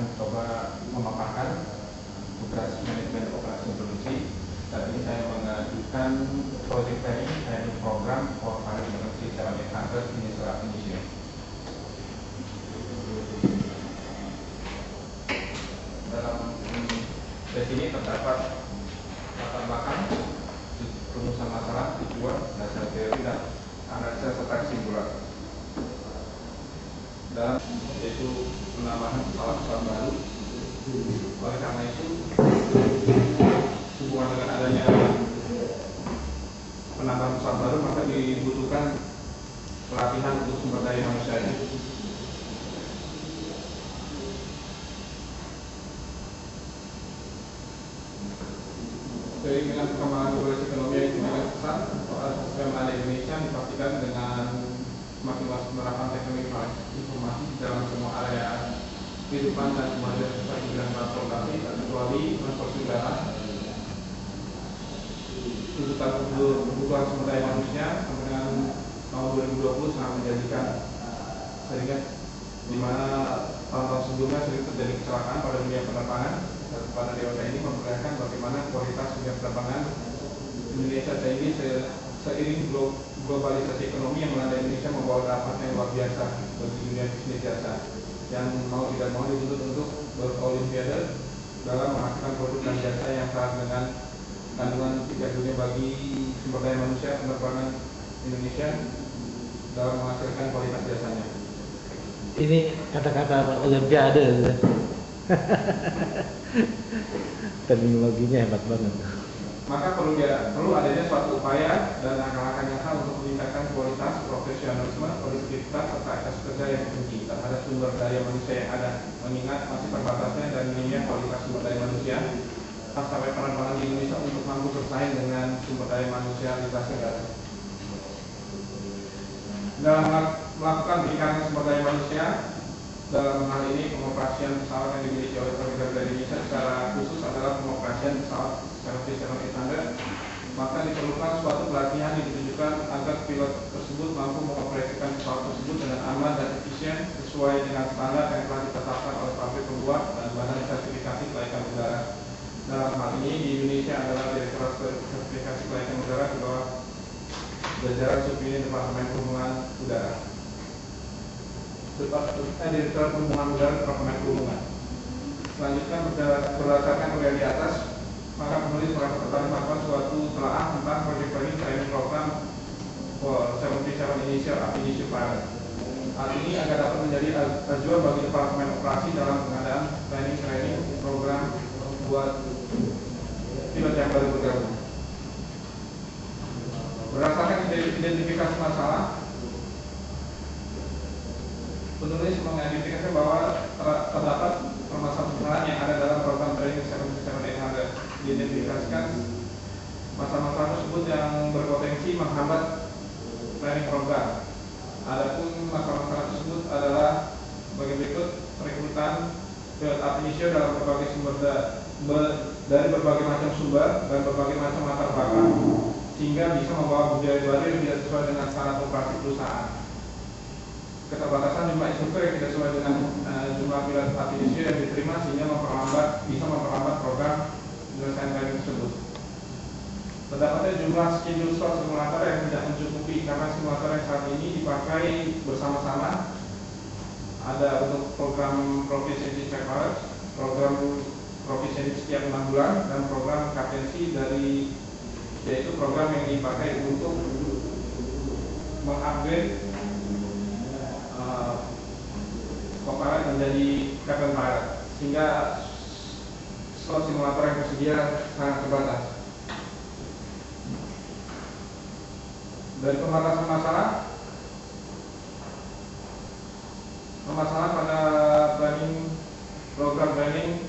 akan coba memaparkan tugas manajemen operasi produksi. Saat ini saya mengajukan project planning program for Paris Industry 7800 Initial Initiative. Dalam sesi ini terdapat latar belakang, rumusan masalah, tujuan, dasar teori, dan analisa serta kesimpulan. Dalam yaitu penambahan pesawat-pesawat baru. Oleh karena itu, hubungan dengan adanya penambahan pesawat baru, maka dibutuhkan pelatihan untuk sumber daya manusianya. Dengan perkembangan globalisasi ekonomi yang semakin pesat, sistem ada Indonesia dipastikan dengan semakin luas penerapan teknologi informasi dalam semua area kehidupan dan kemudian seperti bidang transportasi, kecuali transportasi udara. Tuntutan kebutuhan sumber daya manusia sampai dengan tahun 2020 sangat menjanjikan, sehingga di mana tahun-tahun sebelumnya sering terjadi kecelakaan pada dunia penerbangan. Pada dewasa ini memperlihatkan bagaimana kualitas dunia penerbangan Indonesia tinggi seiring globalisasi ekonomi yang melanda Indonesia membawa dampaknya yang luar biasa bagi dunia bisnis jasa yang mau tidak mau dituntut untuk berolimpiade dalam menghasilkan produk dan jasa yang syarat dengan kandungan tingkat dunia bagi sumber daya manusia penerbangan Indonesia dalam menghasilkan kualitas jasanya. Ini kata-kata olimpiade. Terminologinya hebat banget. Maka perlu adanya suatu upaya dan langkah-langkah nyata untuk meningkatkan kualitas, profesionalisme, produktivitas serta etos kerja yang tinggi terhadap sumber daya manusia yang ada, mengingat masih terbatasnya dan minimnya kualitas sumber daya manusia sampai penerbangan di Indonesia untuk mampu bersaing dengan sumber daya manusia lintas negara. Dalam melakukan peningkatan sumber daya manusia, dalam hal ini pengoperasian pesawat yang dimiliki oleh Garuda Indonesia secara khusus adalah pengoperasian pesawat standar, maka diperlukan suatu pelatihan yang ditujukan agar pilot tersebut mampu mengoperasikan pesawat tersebut dengan aman dan efisien sesuai dengan standar yang telah ditetapkan oleh pabrik pembuat dan badan sertifikasi kelaikan udara. Dalam hal ini di Indonesia adalah Direktorat Sertifikasi Kelaikan Udara di bawah jajaran Subunit Departemen Perhubungan Udara. Direktorat Perhubungan Udara Departemen Perhubungan. Selanjutnya berdasarkan uraian di atas, maka penulis merasa tertarik melakukan suatu telaah tentang project planning training program for 77 Initial Pilot. Hal ini agar dapat menjadi acuan bagi Departemen Operasi dalam pengadaan training program buat pilot yang baru bergabung. Berdasarkan identifikasi masalah, penulis mengidentifikasi bahwa terdapat permasalahan yang ada dalam program training 77 diidentifikasikan masalah-masalah tersebut yang berpotensi menghambat training program. Adapun masalah-masalah tersebut adalah sebagai berikut: perekrutan pilot inisial dalam berbagai sumber dari berbagai macam sumber dan berbagai macam latar belakang, sehingga bisa membawa budaya baru yang tidak sesuai dengan standar operasi perusahaan. Keterbatasan jumlah instruktur yang tidak sesuai dengan jumlah pilot inisial yang diterima, sehingga bisa memperlambat program penyelesaian training tersebut. Terdapatnya jumlah schedule slot simulator yang tidak mencukupi karena simulator yang saat ini dipakai bersama-sama ada untuk program proficiency check pilot, program proficiency setiap 6 bulan, dan program kaptensi yaitu program yang dipakai untuk mengupgrade co-pilot menjadi captain pilot, sehingga slot simulator yang tersedia sangat terbatas. Dari pembatasan masalah pada program planning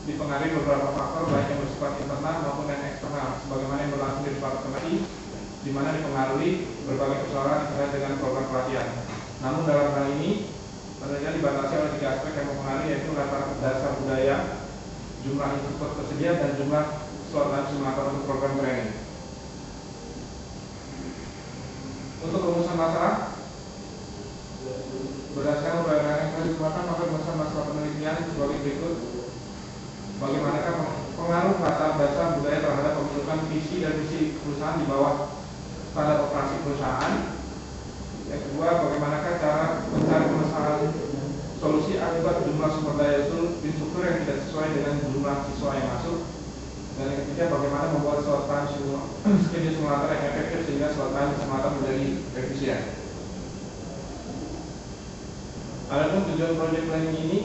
dipengaruhi beberapa faktor, baik yang bersifat internal maupun yang eksternal, sebagaimana yang berlangsung di departemen ini, di mana dipengaruhi berbagai persoalan terkait dengan program pelatihan. Namun dalam hal ini penelitian dibatasi oleh 3 aspek yang mempengaruhi, yaitu latar dasar budaya, jumlah instruktur tersedia, dan jumlah slot dan simulator untuk program training. Untuk rumusan masalah, berdasarkan uraian yang telah dikeluarkan, maka rumusan masalah penelitian pertanyaan sebagai berikut. Bagaimanakah pengaruh latar belakang budaya terhadap pembentukan visi dan misi perusahaan di bawah standar operasi perusahaan? Yang kedua, bagaimanakah cara mencari permasalahan solusi akibat jumlah sumber daya instruktur yang tidak sesuai dengan jumlah siswa yang masuk? Dan yang ketiga, bagaimana membuat slot time schedule simulator yang efektif sehingga slot time simulator menjadi efisien? Adapun tujuan project planning ini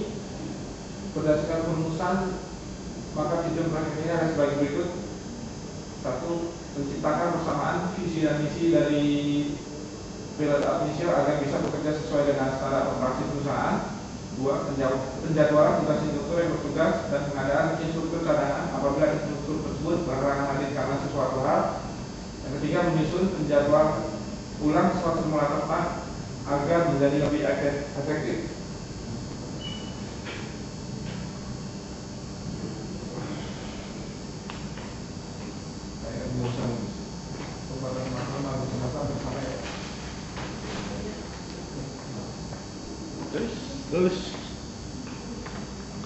berdasarkan perumusan, maka tujuan project ini ada sebagai berikut. Satu, menciptakan persamaan visi dan misi dari pilot inisial agar bisa bekerja sesuai dengan standar operasi perusahaan. Dua, penjadwalan tugas instruktur yang bertugas dan pengadaan instruktur cadangan apabila instruktur tersebut berhalangan hadir karena sesuatu hal. Yang ketiga, menyusun penjadwal ulang slot simulator agar menjadi lebih efektif. Terus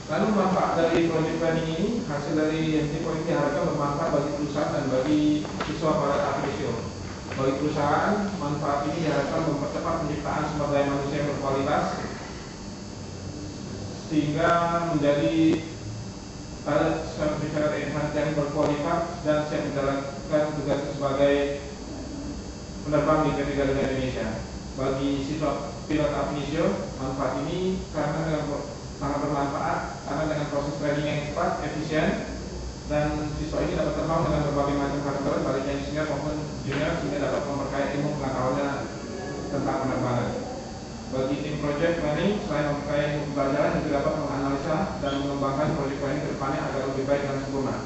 Lalu manfaat dari project planning ini, hasil dari MT Point diharapkan bermanfaat bagi perusahaan dan bagi siswa para aplikasi. Bagi perusahaan, manfaat ini diharapkan mempercepat penciptaan sumber daya manusia yang berkualitas sehingga menjadi sertifikat yang berkualitas dan siap menjalankan tugas sebagai penerbang di PT Garuda Indonesia. Bagi siswa pilot ab initio, manfaat ini karena sangat bermanfaat karena dengan proses training yang cepat, efisien, dan siswa ini dapat terbang dengan berbagai macam kategori baik yang senior maupun junior sehingga dapat memperkaya ilmu pengetahuannya tentang penerbangan. Bagi tim project planning, selain memperkaya ilmu pembelajaran juga dapat menganalisa dan mengembangkan project planning ke depannya agar lebih baik dan sempurna.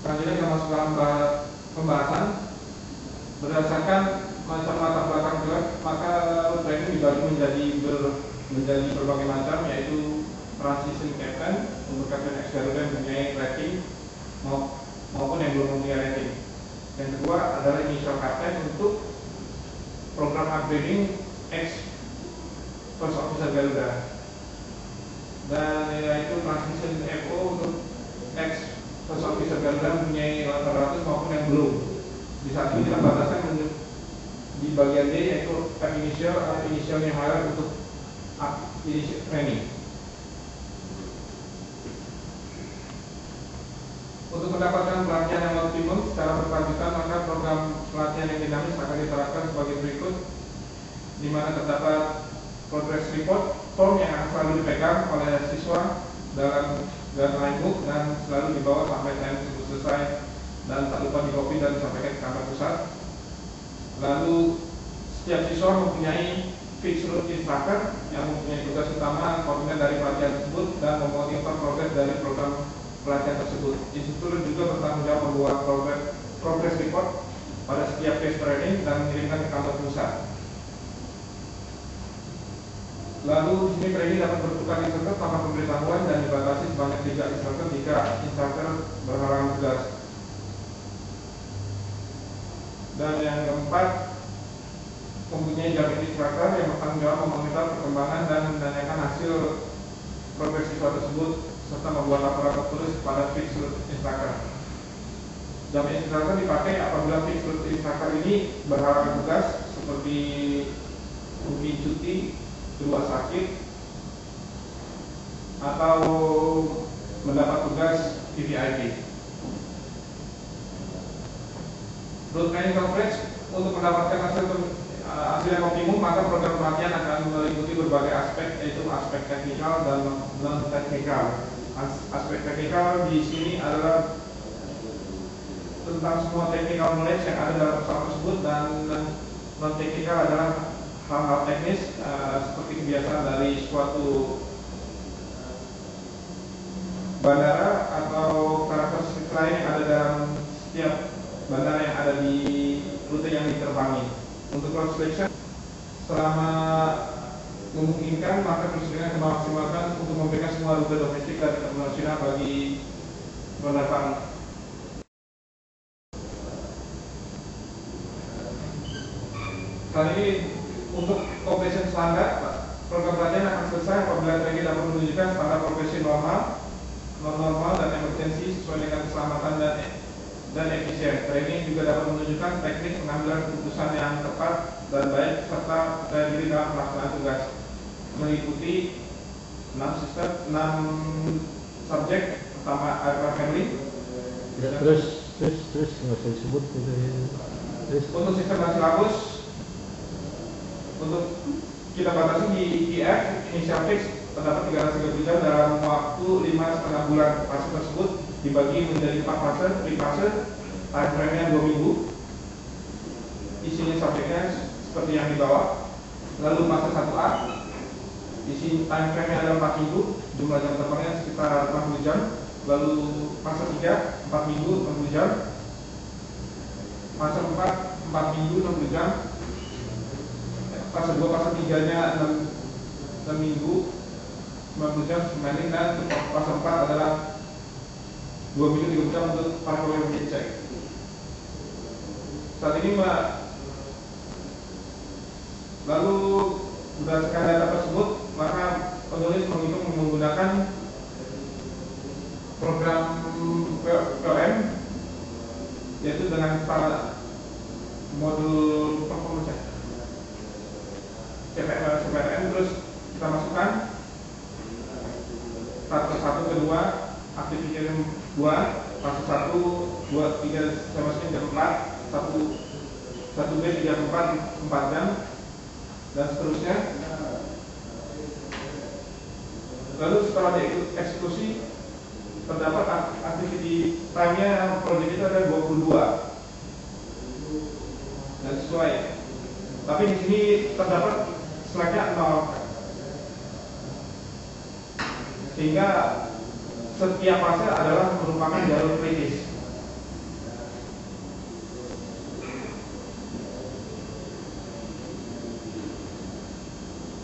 Selanjutnya kita masuk dalam pembahasan. Berdasarkan macam latar belakang pilot, maka training dibagi menjadi berbagai macam, yaitu transition captain untuk captain ex Garuda yang mempunyai rating maupun yang belum mempunyai rating. Yang kedua adalah initial captain untuk program upgrading ex first officer Garuda, dan yaitu transition FO untuk ex first officer Garuda mempunyai 800 maupun yang belum. Di saat ini kita bataskan di bagian D, yaitu ab initial atau initial new hire untuk initial training. Untuk mendapatkan pelatihan yang optimum secara berkelanjutan, maka program pelatihan yang dinamis akan diterapkan sebagai berikut, di mana terdapat progress report form yang akan selalu dipegang oleh siswa dalam guideline book dan selalu dibawa sampai time tersebut selesai, dan tak lupa dikopi dan disampaikan ke kantor pusat. Lalu setiap siswa mempunyai fixed route instructor yang mempunyai tugas utama koordinat dari pelatihan tersebut dan memonitor progres dari program pelatihan tersebut. Instruktur juga bertanggung jawab membuat progress report pada setiap phase training dan mengirimkan ke kantor pusat. Lalu di sini training dapat bertukar instruktur tanpa pemberitahuan dan dibatasi sebanyak 3 instruktur jika instruktur berhalangan tugas. Dan yang keempat, mempunyai jamin instruktur yang bertanggung jawab memonitor perkembangan dan menanyakan hasil progres siswa tersebut serta membuat laporan tertulis pada fixed route instruktur. Jamin instruktur dipakai apabila fixed route instruktur ini berhalangan tugas seperti mungkin cuti, keluar sakit, atau mendapat tugas VVIP. Route planning coverage untuk mendapatkan hasil yang optimum, maka program pelatihan akan meliputi berbagai aspek, yaitu aspek teknikal dan non teknikal. Aspek teknikal di sini adalah tentang semua technical knowledge yang ada dalam pesawat tersebut, dan non teknikal adalah hal-hal teknis seperti kebiasaan dari suatu bandara atau karakteristik lain yang ada dalam setiap bandara yang ada di rute yang diterbangi. Untuk route selection, selama memungkinkan, maka penerbangan memaksimalkan untuk memberikan semua rute domestik dan internasional bagi penerbangan. Kali ini untuk operation standar, Program pelatihan akan selesai apabila trainee dapat menunjukkan standar profesi normal, non-normal, dan emergensi sesuai dengan keselamatan dan efisien. Trainee juga dapat menunjukkan teknik pengambilan keputusan yang tepat dan baik serta percaya diri dalam pelaksanaan tugas. Meliputi 6 subjek, pertama aircraft handling. Ya, terus nggak usah disebut gitu ya. Terus Untuk sistem dan silabus, untuk kita batasi di IF initial fix terdapat 330 jam dalam waktu 5,5 bulan. Fase tersebut dibagi menjadi 4 fase, 3 fase, time frame-nya 2 minggu. Isinya subjeknya seperti yang di bawah. Lalu fase 1A, isi time frame-nya adalah 4 minggu, jumlah jam terbangnya sekitar 60 jam. Lalu fase 3, 4 minggu, 60 jam. Fase 4, 4 minggu, 60 jam. Fase 2, fase 3-nya 6 minggu, 90 jam remaining, dan fase 4 adalah 2 minggu 30 jam untuk para pegawai yang dicek. Saat ini lalu berdasarkan data tersebut, maka penulis menghitung menggunakan program POM, yaitu dengan modul performance CPRM. Terus kita masukkan fase 1 ke 2 aktivitas 2, fase 1, 2, 3 saya masukin jam 4, 1B 3 ke 4 jam, dan seterusnya. Lalu setelah dieksekusi terdapat activity time-nya project itu ada 22 dan sesuai. Tapi di sini terdapat slack-nya 0, sehingga setiap fase adalah merupakan jalur kritis.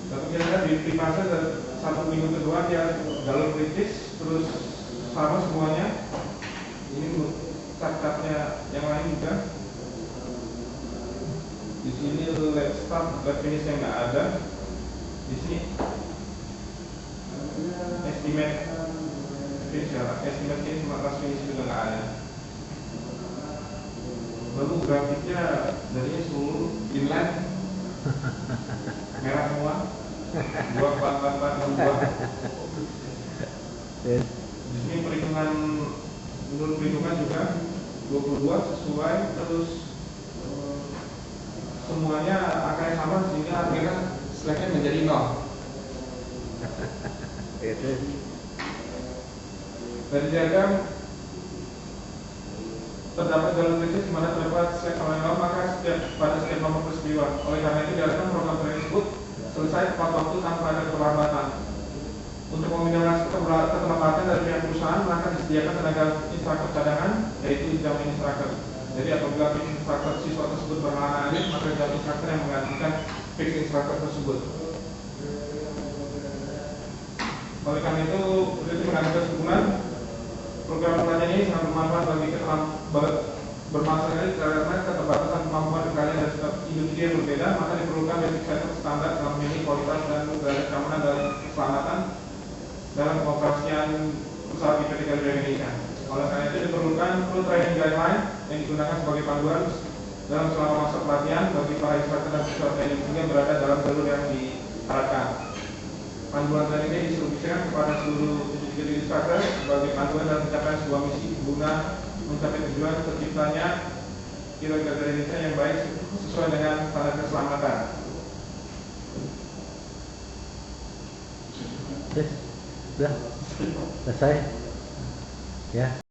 Tapi kira-kira di fase 1 minggu kedua dia jalur kritis, terus sama semuanya. Ini cat-catnya yang lain juga. Di sini let's start, let's finish yang nggak ada. Di sini estimate finish ya, estimate finish sama last finish juga nggak ada. Lalu grafiknya jadinya seluruh inline merah semua, 2, 4, 4, 4, 2. Di sini perhitungan, menurut perhitungan juga 22 sesuai, terus semuanya angkanya sama sehingga akhirnya slack-nya menjadi 0. Dari diagram terdapat jalur kritis di mana terdapat slack sama 0, maka pada setiap nomor peristiwa. Oleh karena itu diharapkan program tersebut selesai tepat waktu tanpa ada keterlambatan. Untuk meminimalisasi keterlambatan dari pihak perusahaan, maka disediakan tenaga instruktur cadangan, yaitu jam instruktur. Jadi apabila fix instruktur siswa tersebut berhalangan hadir, maka jam instruktur yang menggantikan fix instruktur tersebut. Oleh karena itu mengambil kesimpulan, program pelatihan ini sangat bermanfaat bagi bermasalah karena keterbatasan kemampuan kalian dan setiap individu yang berbeda, maka diperlukan basic setup standar dalam memilih kualitas dan keamanan dan keselamatan dalam pengoperasian pesawat di PT Garuda Indonesia. Oleh karena itu diperlukan full training guideline yang digunakan sebagai panduan dalam selama masa pelatihan bagi para instruktur dan siswa training sehingga berada dalam jalur yang diharapkan. Panduan training ini distribusikan kepada seluruh instruktur sebagai panduan dalam pencapaian sebuah misi guna mencapai tujuan terciptanya pilot Garuda Indonesia yang baik sesuai dengan standar keselamatan. Sudah selesai ya.